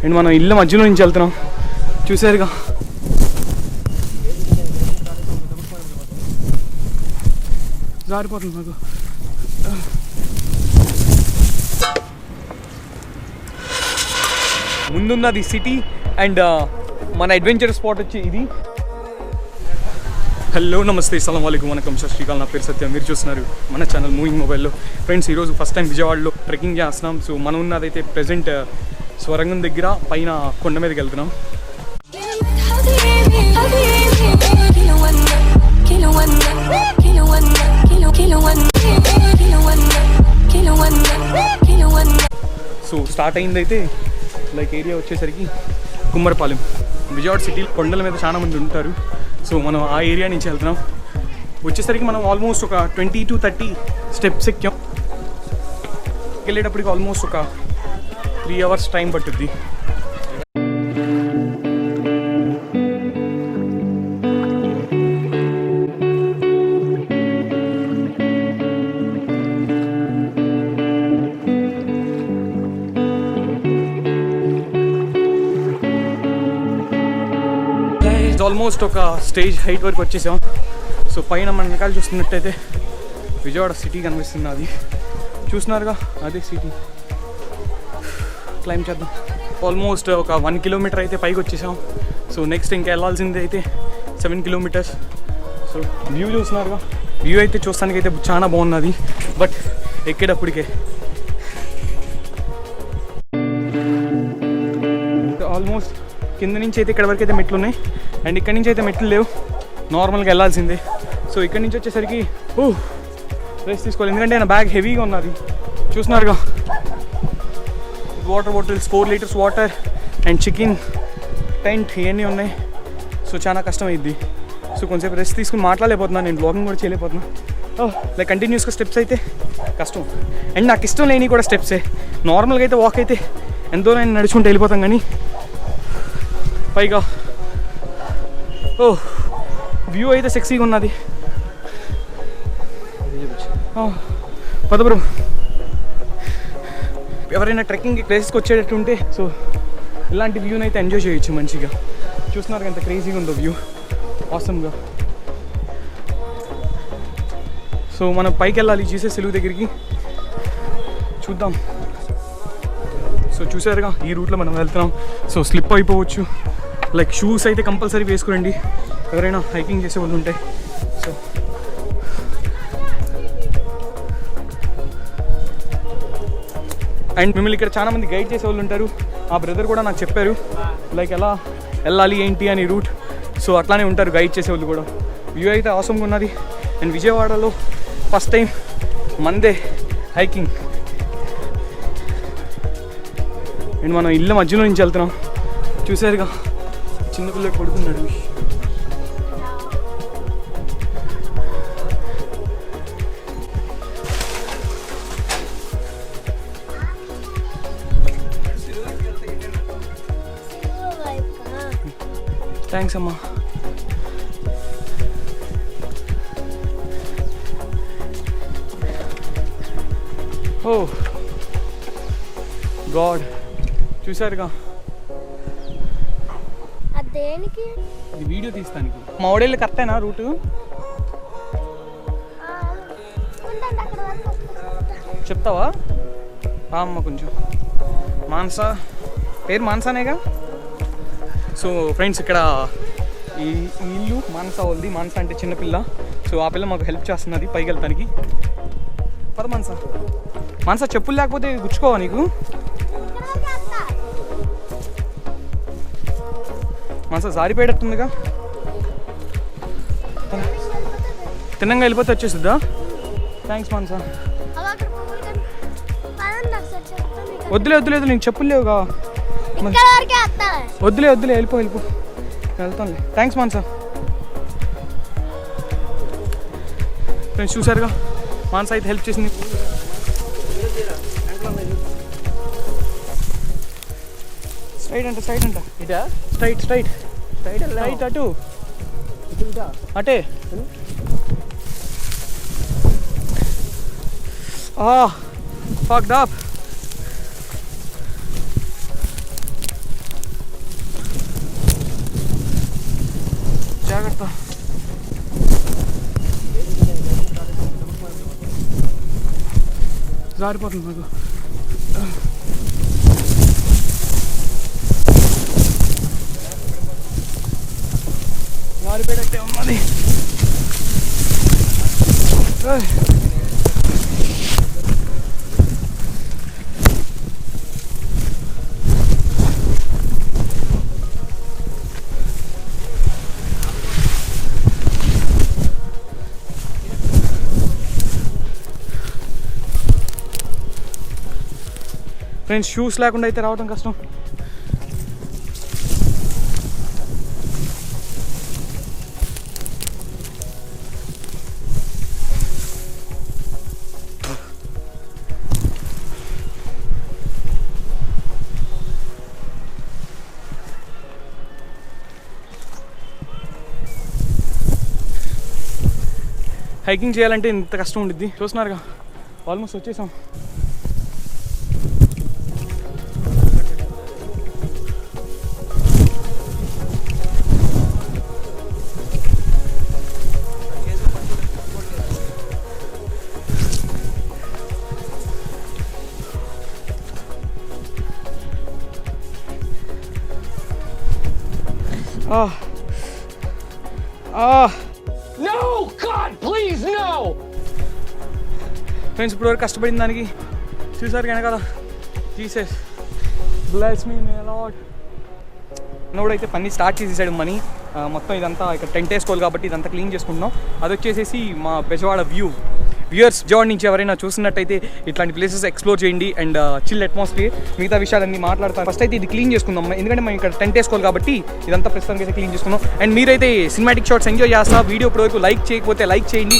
And మనం ఇల్లు మధ్యలో నుంచి వెళ్తున్నాం, చూసారుగా. జారిపోతుంది నాకు. ముందున్నది సిటీ అండ్ మన అడ్వెంచర్ స్పాట్ వచ్చి ఇది. హలో నమస్తే అస్సలాము అలైకుం వనకం సత్ శ్రీ అకాల్. నా పేరు సత్య, మీరు చూస్తున్నారు మన ఛానల్ మూవింగ్ మొబైల్లో. ఫ్రెండ్స్, ఈరోజు ఫస్ట్ టైం విజయవాడలో ట్రెక్కింగ్ చేస్తున్నాం. సో మనం ఉన్నదైతే ప్రెజెంట్ స్వరంగం దగ్గర పైన కొండ మీదకి వెళ్తున్నాం. సో స్టార్ట్ అయిందైతే లైక్ ఏరియా వచ్చేసరికి కుమ్మరపాలెం. విజయవాడ సిటీ కొండల మీద చాలా మంది ఉంటారు. సో మనం ఆ ఏరియా నుంచి వెళ్తున్నాం. వచ్చేసరికి మనం ఆల్మోస్ట్ ఒక 20 to 30 స్టెప్స్ ఎక్కాం. వెళ్ళేటప్పటికి ఆల్మోస్ట్ ఒక 3 hours టైం పట్టుద్ది. ఆల్మోస్ట్ ఒక స్టేజ్ హైట్ వరకు వచ్చేసాం. సో పైన మన వెనకాల చూస్తున్నట్టయితే విజయవాడ సిటీ కనిపిస్తుంది. అది చూస్తున్నారుగా, అదే సిటీ. క్లైంబ్ చేద్దాం. ఆల్మోస్ట్ ఒక 1 kilometer అయితే పైకి వచ్చేసాం. సో నెక్స్ట్ ఇంకా వెళ్ళాల్సింది అయితే 7 kilometers. సో వ్యూ చూస్తున్నారుగా, వ్యూ అయితే చూస్తానికి అయితే చాలా బాగున్నది. బట్ ఎక్కేటప్పటికే ఆల్మోస్ట్ కింద నుంచి అయితే ఇక్కడ వరకు అయితే మెట్లు ఉన్నాయి. అండ్ ఇక్కడి నుంచి అయితే మెట్లు లేవు, నార్మల్గా వెళ్ళాల్సిందే. సో ఇక్కడి నుంచి వచ్చేసరికి రెస్ట్ తీసుకోవాలి, ఎందుకంటే నా బ్యాగ్ హెవీగా ఉన్నది. చూస్తున్నారుగా, water bottles, 4 liters water and chicken, tent ఇవన్నీ ఉన్నాయి. సో చాలా కష్టం అయ్యిద్ది. సో కొంచెంసేపు రెస్ట్ తీసుకుని మాట్లాడలేకపోతున్నాను, నేను బ్లాగింగ్ కూడా చేయలేకపోతున్నా. లైక్ కంటిన్యూస్గా స్టెప్స్ అయితే కష్టం. అండ్ నాకు ఇష్టం లేని కూడా స్టెప్సే. నార్మల్గా అయితే వాక్ అయితే ఎంతో నేను నడుచుకుంటూ వెళ్ళిపోతాం, కానీ పైగా వ్యూ అయితే సెక్సీగా ఉన్నది. పదపురం ఎవరైనా ట్రెక్కింగ్ ప్లేసెస్కి వచ్చేటట్టు ఉంటే సో ఇలాంటి వ్యూని అయితే ఎంజాయ్ చేయొచ్చు మంచిగా. చూస్తున్నారు ఎంత క్రేజీగా ఉందో వ్యూ, ఆసమ్గా. సో మనం పైకి వెళ్ళాలి జీసస్ సెలువు దగ్గరికి, చూద్దాం. సో చూసారుగా, ఈ రూట్లో మనం వెళ్తున్నాం. సో స్లిప్ అయిపోవచ్చు. లైక్ షూస్ అయితే కంపల్సరీ వేసుకురండి ఎవరైనా హైకింగ్ చేసే వాళ్ళు ఉంటే. సో అండ్ మిమ్మల్ని ఇక్కడ చాలా మంది గైడ్ చేసే వాళ్ళు ఉంటారు. ఆ బ్రదర్ కూడా నాకు చెప్పారు లైక్ ఎలా వెళ్ళాలి ఏంటి అని రూట్. సో అట్లానే ఉంటారు గైడ్ చేసే వాళ్ళు కూడా. వ్యూ అయితే ఆసమ్గా ఉన్నది. అండ్ విజయవాడలో ఫస్ట్ టైం మందే హైకింగ్. అండ్ మనం ఇల్లు మధ్యలో నుంచి వెళ్తున్నాం. చూసారుగా, చిన్నపిల్లడు పడుకున్నాడు. థ్యాంక్స్ అమ్మా. ఓ గాడ్, చూసారుగా, దేనికి ఇది వీడియో తీస్తానికి. మా ఓడేళ్ళు కరెక్టేనా రూటు? చెప్తావా అమ్మ కొంచెం? మాన్సా, పేరు మాన్సానేగా. సో ఫ్రెండ్స్, ఇక్కడ ఈ ఇల్లు మాన్సా వాళ్ళది. మాన్సా అంటే చిన్నపిల్ల. సో ఆ పిల్ల మాకు హెల్ప్ చేస్తున్నది పైకి వెళ్తానికి. పద మాన్సా. మాన్సా, చెప్పులు లేకపోతే గుచ్చుకోవా నీకు? మాన్సా జారిపోయేటట్టుందిగా. తిన్నంగా వెళ్ళిపోతే వచ్చేస్తుందా? థ్యాంక్స్ మాన్సా. వద్దులే వద్దులే, నీకు చెప్పులు లేవుగా. వద్దులే వద్దులే, వెళ్ళిపో వెళ్తానులే. థ్యాంక్స్ మాన్సా. ఫ్రెండ్స్ చూసారుగా, మాన్సా అయితే హెల్ప్ చేసింది. స్ట్రైట్ అంట ఇదా? స్ట్రైట్ అటు అటే. fucked up. జారిపోతుంది నాకు. జారిపోయేటట్టే ఉన్నది. ఫ్రెండ్స్, షూస్ లేకుండా అయితే రావడం కష్టం. హైకింగ్ చేయాలంటే ఇంత కష్టం ఉండిద్ది. చూస్తున్నారుగా, ఆల్మోస్ట్ వచ్చేసాం. No! God, please, no! Friends, ఇప్పటివరకు కష్టపడిన దానికి చూసారు వెనకాల. జీసస్ బ్లెస్ మీ మే లార్డ్. అయితే పని స్టార్ట్ చేసేసాడు మనీ. మొత్తం ఇదంతా ఇక్కడ టెంట్ వేసుకోవాలి కాబట్టి ఇదంతా క్లీన్ చేసుకుంటున్నాం. అది వచ్చేసేసి మా బెజవాడ వ్యూయర్స్, విజయవాడ నుంచి ఎవరైనా చూసినట్టయితే ఇట్లాంటి ప్లేసెస్ ఎక్స్ప్లోర్ చేయండి అండ్ చిల్ అట్మాస్ఫియర్. మిగతా విషయాలన్నీ మాట్లాడతాను. ఫస్ట్ అయితే ఇది క్లీన్ చేసుకుందాం, ఎందుకంటే మనం ఇక్కడ టెంట్ వేసుకోవాలి కాబట్టి ఇదంతా ప్రస్తుతానికి అయితే క్లీన్ చేసుకుందాం. అండ్ మీరైతే సినిమాటిక్ షాట్స్ ఎంజాయ్ చేస్తా. వీడియో ఇప్పటివరకు లైక్ చేయకపోతే లైక్ చేయండి,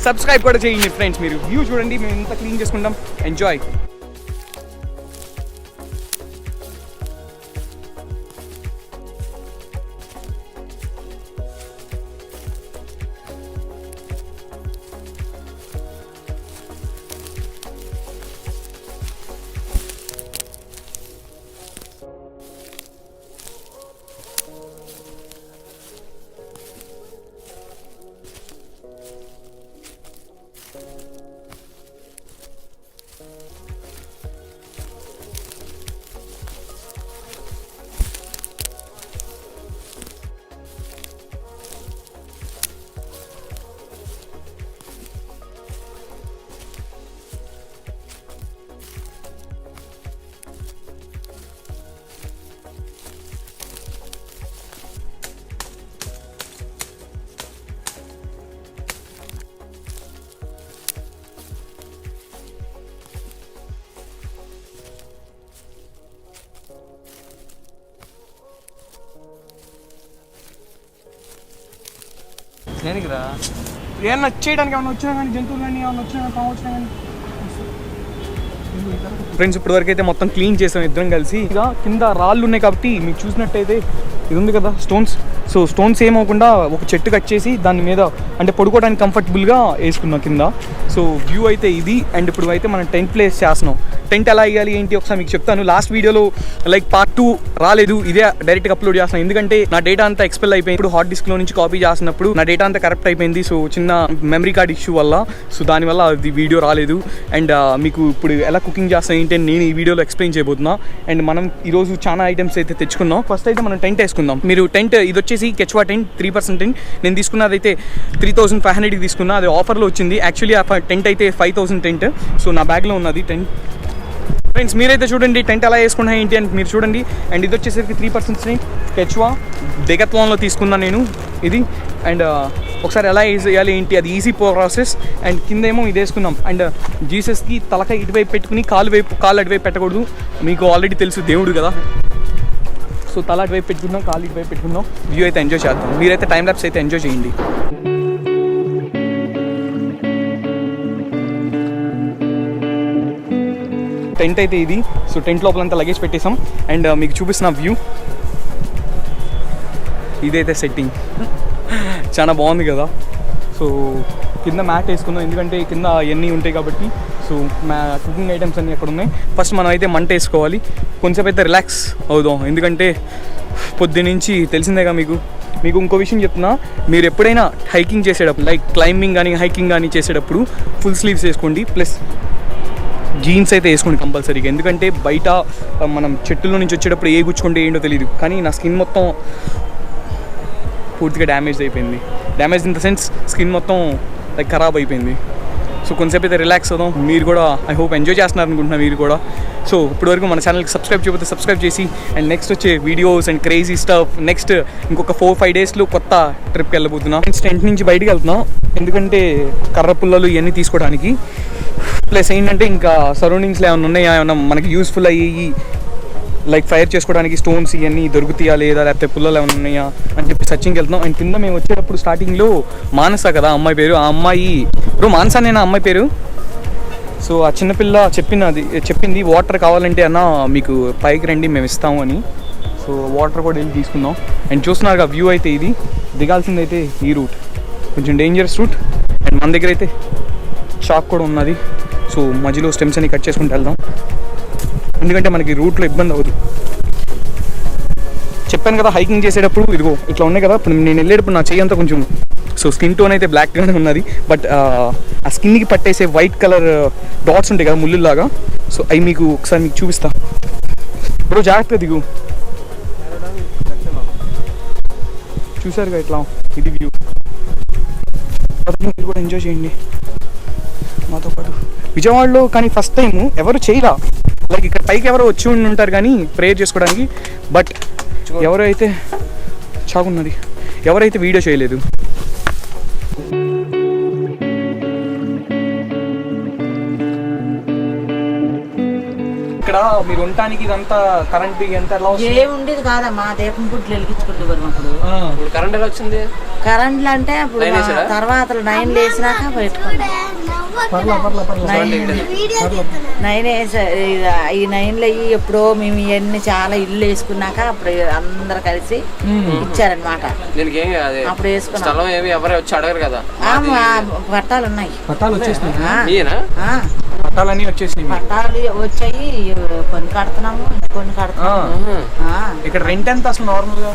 సబ్స్క్రైబ్ కూడా చేయండి ఫ్రెండ్స్. మీరు వ్యూ చూడండి, మేము ఇంత క్లీన్ చేసుకుంటాం. ఎంజాయ్. దేనికిరా ఏమన్నా చేయడానికి ఏమన్నా వచ్చినా కానీ, జంతువులు కానీ ఏమన్నా వచ్చినా కానీ, పాము వచ్చినా కానీ. ఫ్రెండ్స్, ఇప్పటివరకు అయితే మొత్తం క్లీన్ చేసాం ఇద్దరం కలిసి. ఇక కింద రాళ్ళు ఉన్నాయి కాబట్టి మీకు చూసినట్టయితే ఇది ఉంది కదా స్టోన్స్. సో స్టోన్స్ ఏమవకుండా ఒక చెట్టు కట్ చేసి దాని మీద అంటే పడుకోవడానికి కంఫర్టబుల్గా వేసుకున్నాం కింద. సో వ్యూ అయితే ఇది. అండ్ ఇప్పుడు అయితే మనం టెంట్ ప్లేస్ చేస్తున్నాం. టెంట్ ఎలా వేయాలి ఏంటి ఒకసారి మీకు చెప్తాను. లాస్ట్ వీడియోలో లైక్ పార్ట్ 2 రాలేదు, ఇదే డైరెక్ట్గా అప్లోడ్ చేస్తున్నాను. ఎందుకంటే నా డేటా అంతా ఎక్స్పెల్ అయిపోయింది. ఇప్పుడు హార్డ్ డిస్క్లో నుంచి కాపీ చేస్తున్నప్పుడు నా డేటా అంతా కరెక్ట్ అయిపోయింది. సో చిన్న మెమరీ కార్డ్ ఇష్యూ వల్ల, సో దానివల్ల అది వీడియో రాలేదు. అండ్ మీకు ఇప్పుడు ఎలా కుకింగ్ చేస్తాను ఏంటి అని నేను ఈ వీడియోలో ఎక్స్ప్లెయిన్ చేయబోతున్నా. అండ్ మనం ఈరోజు చాలా ఐటమ్స్ అయితే తెచ్చుకున్నాం. ఫస్ట్ అయితే మనం టెంట్ వేసుకుందాం. మీరు టెంట్ ఇది వచ్చేసి కెచ్వా టెంట్ 3% టెంట్. నేను తీసుకున్నది అయితే 3500కి తీసుకున్నా. అది ఆఫర్లో వచ్చింది. యాక్చువల్లీ ఆ టెంట్ అయితే 5000 టెంట్. సో నా బ్యాగ్లో ఉన్నది టెంట్. ఫ్రెండ్స్, మీరైతే చూడండి టెంట్ ఎలా వేసుకున్నా ఏంటి అని మీరు చూడండి. అండ్ ఇది వచ్చేసరికి 3% టెంట్ కెచ్వా డెకత్లాన్లో తీసుకున్నా నేను ఇది. అండ్ ఒకసారి ఎలా వేయాలి ఏంటి అది ఈజీ ప్రాసెస్. అండ్ కింద ఏమో ఇది వేసుకున్నాం. అండ్ జీసస్కి తలకాయ ఇటువైపు పెట్టుకుని కాలు అటువైపు పెట్టకూడదు, మీకు ఆల్రెడీ తెలుసు, దేవుడు కదా. సో తల అటువైపు పెట్టుకుందాం, కాలు ఇటువైపు పెట్టుకుందాం. వ్యూ అయితే ఎంజాయ్ చేద్దాం. మీరైతే టైం ల్యాప్స్ అయితే ఎంజాయ్ చేయండి. టెంట్ అయితే ఇది. సో టెంట్ లోపలంతా లగేజ్ పెట్టేసాం. అండ్ మీకు చూపిస్తున్న వ్యూ ఇదైతే సెట్టింగ్ చాలా బాగుంది కదా. సో కింద మ్యాట్ వేసుకుందాం, ఎందుకంటే కింద అవన్నీ ఉంటాయి కాబట్టి. సో కుకింగ్ ఐటమ్స్ అన్నీ అక్కడ ఉన్నాయి. ఫస్ట్ మనం అయితే మంట వేసుకోవాలి. కొంచెం అయితే రిలాక్స్ అవుదాం, ఎందుకంటే పొద్దున్నుంచి తెలిసిందేగా మీకు మీకు ఇంకో విషయం చెప్తున్నా, మీరు ఎప్పుడైనా హైకింగ్ చేసేటప్పుడు లైక్ క్లైంబింగ్ కానీ హైకింగ్ కానీ చేసేటప్పుడు ఫుల్ స్లీవ్స్ వేసుకోండి, ప్లస్ జీన్స్ అయితే వేసుకోండి కంపల్సరీగా. ఎందుకంటే బయట మనం చెట్టుల్లో నుంచి వచ్చేటప్పుడు ఏ గుచ్చుకుంటే ఏంటో తెలియదు, కానీ నా స్కిన్ మొత్తం పూర్తిగా డ్యామేజ్ అయిపోయింది. Damage in the sense skin మొత్తం లైక్ ఖరాబ్ అయిపోయింది. సో కొంతసేపు అయితే రిలాక్స్ అవుదాం. మీరు కూడా ఐ హోప్ ఎంజాయ్ చేస్తున్నారు అనుకుంటున్నా మీరు కూడా. సో ఇప్పటివరకు మన ఛానల్కి సబ్స్క్రైబ్ చేయకపోతే సబ్స్క్రైబ్ చేసి, అండ్ నెక్స్ట్ వచ్చే videos and crazy stuff next ఇంకొక 4-5 డేస్లో కొత్త ట్రిప్కి వెళ్ళబోతున్నాం. టెంట్ నుంచి బయటికి వెళ్తున్నాం ఎందుకంటే కర్ర పుల్లలు ఇవన్నీ తీసుకోవడానికి, ప్లస్ ఏంటంటే ఇంకా సరౌండింగ్స్లో ఏమైనా ఉన్నాయా, ఏమైనా మనకి యూస్ఫుల్ అయ్యి లైక్ ఫైర్ చేసుకోవడానికి స్టోన్స్ ఇవన్నీ దొరుకుతాయా లేదా, లేకపోతే పుల్లలు ఏమైనా ఉన్నాయా అని చెప్పి సర్చింగ్కి వెళ్తున్నాం. అండ్ కింద మేము వచ్చేటప్పుడు స్టార్టింగ్లో మానస కదా అమ్మాయి పేరు, ఆ అమ్మాయి బ్రో మానస నేనా అమ్మాయి పేరు. సో ఆ చిన్నపిల్ల చెప్పింది వాటర్ కావాలంటే అన్న మీకు పైకి రండి మేము ఇస్తాము అని. సో వాటర్ కూడా వెళ్ళి తీసుకుందాం. అండ్ చూస్తున్నారు వ్యూ అయితే ఇది, దిగాల్సిందైతే ఈ రూట్ కొంచెం డేంజరస్ రూట్, అండ్ మన దగ్గర అయితే షాక్ కూడా ఉన్నది. సో మధ్యలో స్టెమ్స్ అన్ని కట్ చేసుకుంటూ వెళ్దాం, ఎందుకంటే మనకి రూట్లో ఇబ్బంది అవ్వదు. చెప్పాను కదా హైకింగ్ చేసేటప్పుడు ఇదిగో ఇట్లా ఉన్నాయి కదా, ఇప్పుడు నేను వెళ్ళేటప్పుడు నా చెయ్యి అంతా కొంచెం సో స్కిన్ టోన్ అయితే బ్లాక్గానే ఉన్నది, బట్ ఆ స్కిన్కి పట్టేసే వైట్ కలర్ డాట్స్ ఉంటాయి కదా ముళ్ళులాగా, సో అవి మీకు ఒకసారి మీకు చూపిస్తా. ఇప్పుడు జాగ్రత్తగా దిగు. చూసారుగా ఇట్లా ఇది వ్యూ, మీరు కూడా ఎంజాయ్ చేయండి మాతో పాటు. విజయవాడలో కానీ ఫస్ట్ టైం ఎవరు చేయరా, లైక్ ఇక్కడ పైకి ఎవరో వచ్చి ఉండి ఉంటారు కానీ ప్రేయర్ చేసుకోవడానికి, బట్ ఎవరైతే చాగున్నది ఎవరైతే వీడియో చేయలేదు. ఇక్కడ మీరు ఉండటానికి ఇదంతా కరెంట్ ఎంత ఎలా ఏముండేది కాదమ్మా, దీపం పుట్లు వెలిగించుకుంటూ అప్పుడు. ఇప్పుడు కరెంట్ ఎలా వచ్చింది? కరెంట్లు అంటే అప్పుడు తర్వాత 9 లేసినాక పెట్టుకున్నాం. 9 ఈ 9లో ఎప్పుడో మేము ఇవన్నీ చాలా ఇల్లు వేసుకున్నాక అప్పుడు అందరు కలిసి ఇచ్చారనమాట. అప్పుడు వేసుకున్నాం. ఎవరు వచ్చి అడగరు కదా, పట్టాలు ఉన్నాయి. పట్టాలు వచ్చేసినాయి, పట్టాలన్నీ వచ్చేసి పట్టాలు వచ్చాయి. కొన్ని కడుతున్నాము, కొన్ని కడుతున్నాము. ఇక్కడ రెంట్ ఎంత అసలు నార్మల్గా?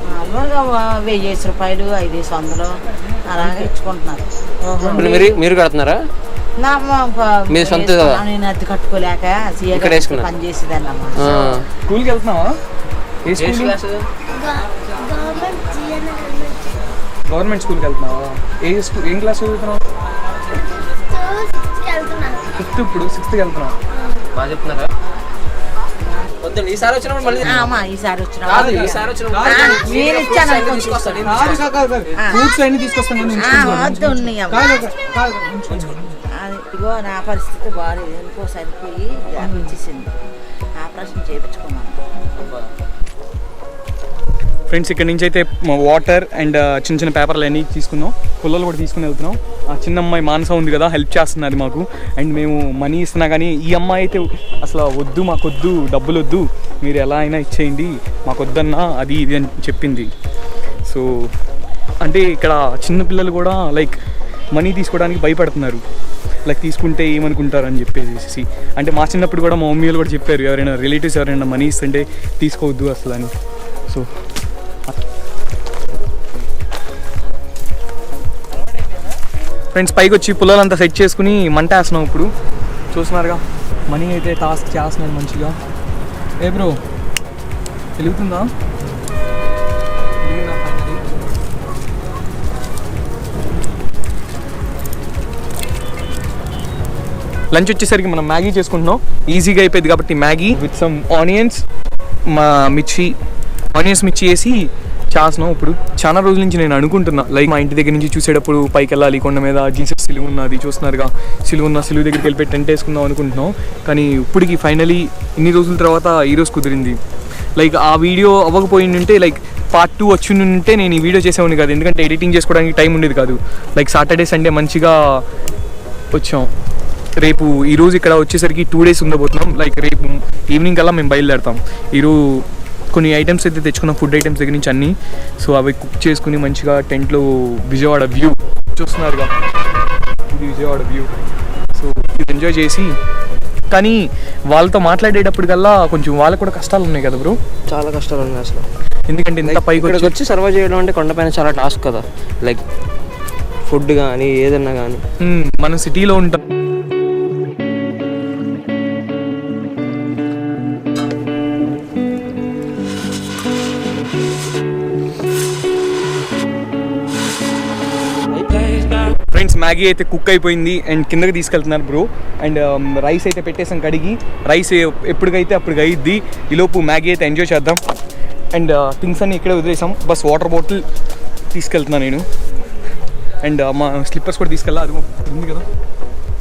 నార్మల్గా 1000 రూపాయలు 500 అలాగే ఇచ్చుకుంటున్నారు. మీరు కడుతున్నారా? నేను అద్దె కట్టుకోలేక పని చేసేదాన్ని అమ్మా. స్కూల్కి వెళ్తున్నావా? గవర్నమెంట్ స్కూల్కి వెళ్తున్నావా? ఏం క్లాస్ చదువుతున్నావు? 5th, ఇప్పుడు 6th వెళ్తున్నావు. బాగా చెప్తున్నారా? ఈసారి వచ్చినప్పుడు మళ్ళీ ఈసారి ఇగో నా పరిస్థితి బాగాలేదు, ఎందుకో చనిపోయి వచ్చేసింది, ఆపరేషన్ చేయించుకున్నాను. ఫ్రెండ్స్ ఇక్కడ నుంచి అయితే వాటర్ అండ్ చిన్న చిన్న పేపర్లు అన్నీ తీసుకుందాం, పుల్లలు కూడా తీసుకుని వెళ్తున్నాం. ఆ చిన్న అమ్మాయి మానస ఉంది కదా, హెల్ప్ చేస్తున్నది మాకు. అండ్ మేము మనీ ఇస్తున్నా కానీ ఈ అమ్మాయి అయితే అసలు వద్దు, మాకొద్దు, డబ్బులు వద్దు, మీరు ఎలా అయినా ఇచ్చేయండి, మాకొద్దన్నా అది ఇది అని చెప్పింది. సో అంటే ఇక్కడ చిన్నపిల్లలు కూడా లైక్ మనీ తీసుకోవడానికి భయపడుతున్నారు, లైక్ తీసుకుంటే ఏమనుకుంటారు అని చెప్పేసి. అంటే మా చిన్నప్పుడు కూడా మా మమ్మీలు కూడా చెప్పారు, ఎవరైనా రిలేటివ్స్ ఎవరైనా మనీ ఇస్తుంటే తీసుకోవద్దు అసలు అని. సో ఫ్రెండ్స్ పైకి వచ్చి పుల్లలంతా సెట్ చేసుకుని మంట వేస్తున్నాం. ఇప్పుడు చూస్తున్నారుగా మనీ అయితే టాస్క్ చేస్తున్నాడు మంచిగా. ఏ బ్రో వెలుగుతుందా? లంచ్ వచ్చేసరికి మనం మ్యాగీ చేసుకుంటున్నాం, ఈజీగా అయిపోయింది కాబట్టి మ్యాగీ విత్ సమ్ ఆనియన్స్ మిర్చి వేసి చేస్తున్నాం. ఇప్పుడు చాలా రోజుల నుంచి నేను అనుకుంటున్నా, లైక్ మా ఇంటి దగ్గర నుంచి చూసేటప్పుడు పైకి వెళ్ళాలి, కొండ మీద జీసస్ సిలువ ఉన్నది చూస్తున్నారుగా, సిలువ దగ్గరికి వెళ్ళి టెంట్ వేసుకుందాం అనుకుంటున్నాం. కానీ ఇప్పటికి ఫైనలీ ఇన్ని రోజుల తర్వాత ఈరోజు కుదిరింది. లైక్ ఆ వీడియో అవ్వకపోయిందంటే లైక్ పార్ట్ 2 వచ్చి ఉంటే నేను ఈ వీడియో చేసేవాడిని కాదు, ఎందుకంటే ఎడిటింగ్ చేసుకోవడానికి టైం ఉండేది కాదు. లైక్ సాటర్డే సండే మంచిగా వచ్చాం. రేపు ఈరోజు ఇక్కడ వచ్చేసరికి 2 days ఉండబోతున్నాం. లైక్ రేపు ఈవినింగ్ కల్లా మేము బయలుదేరుతాం. ఈరోజు కొన్ని ఐటమ్స్ అయితే తెచ్చుకున్నాం, ఫుడ్ ఐటమ్స్ దగ్గర నుంచి అన్నీ. సో అవి కుక్ చేసుకుని మంచిగా టెంట్లో విజయవాడ వ్యూ చూస్తున్నారుగా, ఇది విజయవాడ వ్యూ. సో ఇది ఎంజాయ్ చేసి కానీ వాళ్ళతో మాట్లాడేటప్పటికల్లా కొంచెం వాళ్ళకు కూడా కష్టాలు ఉన్నాయి కదా బ్రో. చాలా కష్టాలు ఉన్నాయి అసలు. ఎందుకంటే ఇంత పైకి ఇక్కడికి వచ్చి సర్వైవ్ చేయడం అంటే కొండపైన చాలా టాస్క్ కదా. లైక్ ఫుడ్ కానీ ఏదన్నా కానీ. మనం సిటీలో ఉంటాం. ఫ్రెండ్స్ మ్యాగీ అయితే కుక్ అయిపోయింది అండ్ కిందకి తీసుకెళ్తున్నారు బ్రో. అండ్ రైస్ అయితే పెట్టేసాం కడిగి. రైస్ ఎప్పటికైతే అప్పుడు అయ్యిద్ది. ఈలోపు మ్యాగీ అయితే ఎంజాయ్ చేద్దాం. అండ్ థింగ్స్ అన్నీ ఇక్కడే వదిలేసాం. బస్ వాటర్ బాటిల్ తీసుకెళ్తున్నాను నేను. అండ్ మా స్లిప్పర్స్ కూడా తీసుకెళ్ళా. అది ఉంది కదా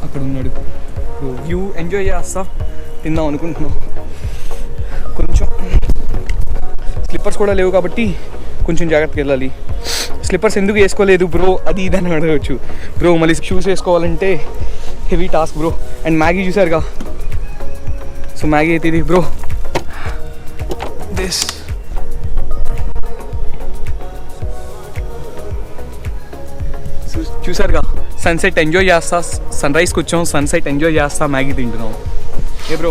అక్కడ ఉన్నాడు. వ్యూ ఎంజాయ్ చేస్తా తిందాం అనుకుంటున్నాం. కొంచెం స్లిప్పర్స్ కూడా లేవు కాబట్టి కొంచెం జాగ్రత్తగా వెళ్ళాలి. స్లిప్పర్స్ ఎందుకు వేసుకోలేదు బ్రో అది ఇదని అడగవచ్చు బ్రో. మళ్ళీ షూస్ వేసుకోవాలంటే heavy task bro. And Maggi చూసారుగా. సో మ్యాగీ అయితే ఇది బ్రో. దిస్ చూసారుగా. సన్సెట్ ఎంజాయ్ చేస్తా. సన్ రైజ్కి వచ్చాం. సన్సెట్ ఎంజాయ్ చేస్తా మ్యాగీ తింటున్నాం. ఏ బ్రో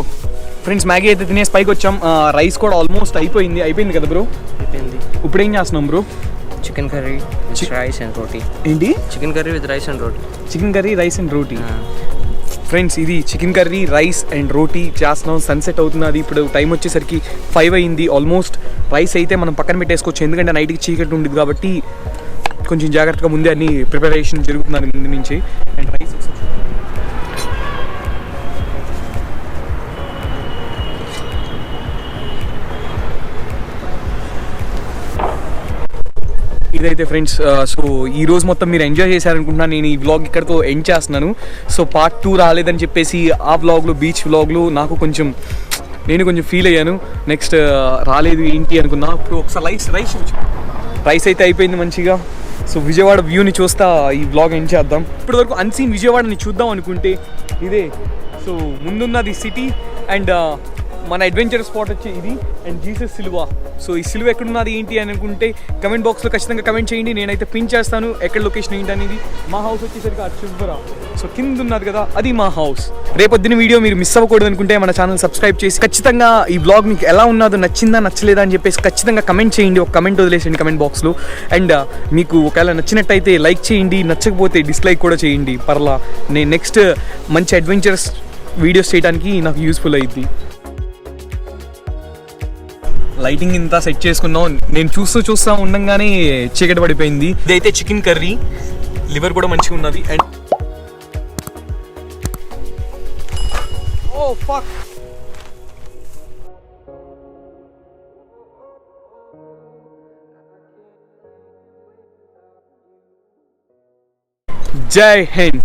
ఫ్రెండ్స్ మ్యాగీ అయితే తినేసి పైకి వచ్చాం. రైస్ కూడా ఆల్మోస్ట్ అయిపోయింది కదా బ్రో. అయిపోయింది. ఇప్పుడు ఏం చేస్తున్నాం bro? Chicken curry with rice and roti. ఏంటి? Chicken curry with rice and roti. Chicken curry rice and roti. Friends ఇది chicken curry rice and roti చేస్తున్నాం. సన్సెట్ అవుతున్నది. ఇప్పుడు టైం వచ్చేసరికి 5 అయింది ఆల్మోస్ట్. రైస్ అయితే మనం పక్కన పెట్టేసుకోవచ్చు ఎందుకంటే నైట్కి చీకటి ఉండేది కాబట్టి కొంచెం జాగ్రత్తగా ముందే అన్ని ప్రిపరేషన్ జరుగుతున్నది ముందు నుంచి. అండ్ రైస్ ఇదైతే ఫ్రెండ్స్. సో ఈ రోజు మొత్తం మీరు ఎంజాయ్ చేశారనుకుంటున్నాను. నేను ఈ వ్లాగ్ ఇక్కడితో ఎండ్ చేస్తున్నాను. సో పార్ట్ 2 రాలేదని చెప్పేసి ఆ వ్లాగ్లో బీచ్ వ్లాగ్లో నేను కొంచెం ఫీల్ అయ్యాను. నెక్స్ట్ రాలేదు ఏంటి అనుకున్నా. ఇప్పుడు ఒకసారి రైస్ అయితే అయిపోయింది మంచిగా. సో విజయవాడ వ్యూని చూస్తా ఈ వ్లాగ్ ఎండ్ చేద్దాం. ఇప్పటివరకు అన్సీన్ విజయవాడని చూద్దాం అనుకుంటే ఇదే. సో ముందున్నది సిటీ అండ్ మన అడ్వెంచర్ స్పాట్ వచ్చి ఇది అండ్ జీసస్ సిలువ. సో ఈ సిలువ ఎక్కడున్నది ఏంటి అని అనుకుంటే కమెంట్ బాక్స్లో ఖచ్చితంగా కమెంట్ చేయండి. నేనైతే పిన్ చేస్తాను ఎక్కడ లొకేషన్ ఏంటి అనేది. మా హౌస్ వచ్చేసరికి అర్చుబ్బరా. సో కింద ఉన్నది కదా అది మా హౌస్. రేపొద్దున వీడియో మీరు మిస్ అవ్వకూడదు అనుకుంటే మన ఛానల్ సబ్స్క్రైబ్ చేసి ఖచ్చితంగా ఈ బ్లాగ్ మీకు ఎలా ఉన్నదో నచ్చిందా నచ్చలేదా అని చెప్పేసి ఖచ్చితంగా కమెంట్ చేయండి. ఒక కమెంట్ వదిలేసేయండి కమెంట్ బాక్స్లో. అండ్ మీకు ఒకవేళ నచ్చినట్టయితే లైక్ చేయండి. నచ్చకపోతే డిస్లైక్ కూడా చేయండి పర్లా. నేను నెక్స్ట్ మంచి అడ్వెంచరస్ వీడియోస్ చేయడానికి నాకు యూస్ఫుల్ అయ్యిద్ది. లైటింగ్ ఇంత సెట్ చేసుకున్నాం. నేను చూస్తూ ఉండంగానే చీకటి పడిపోయింది. ఇదైతే చికెన్ కర్రీ. లివర్ కూడా మంచిగా ఉన్నది. అండ్ ఓ ఫక్ జై హింద్.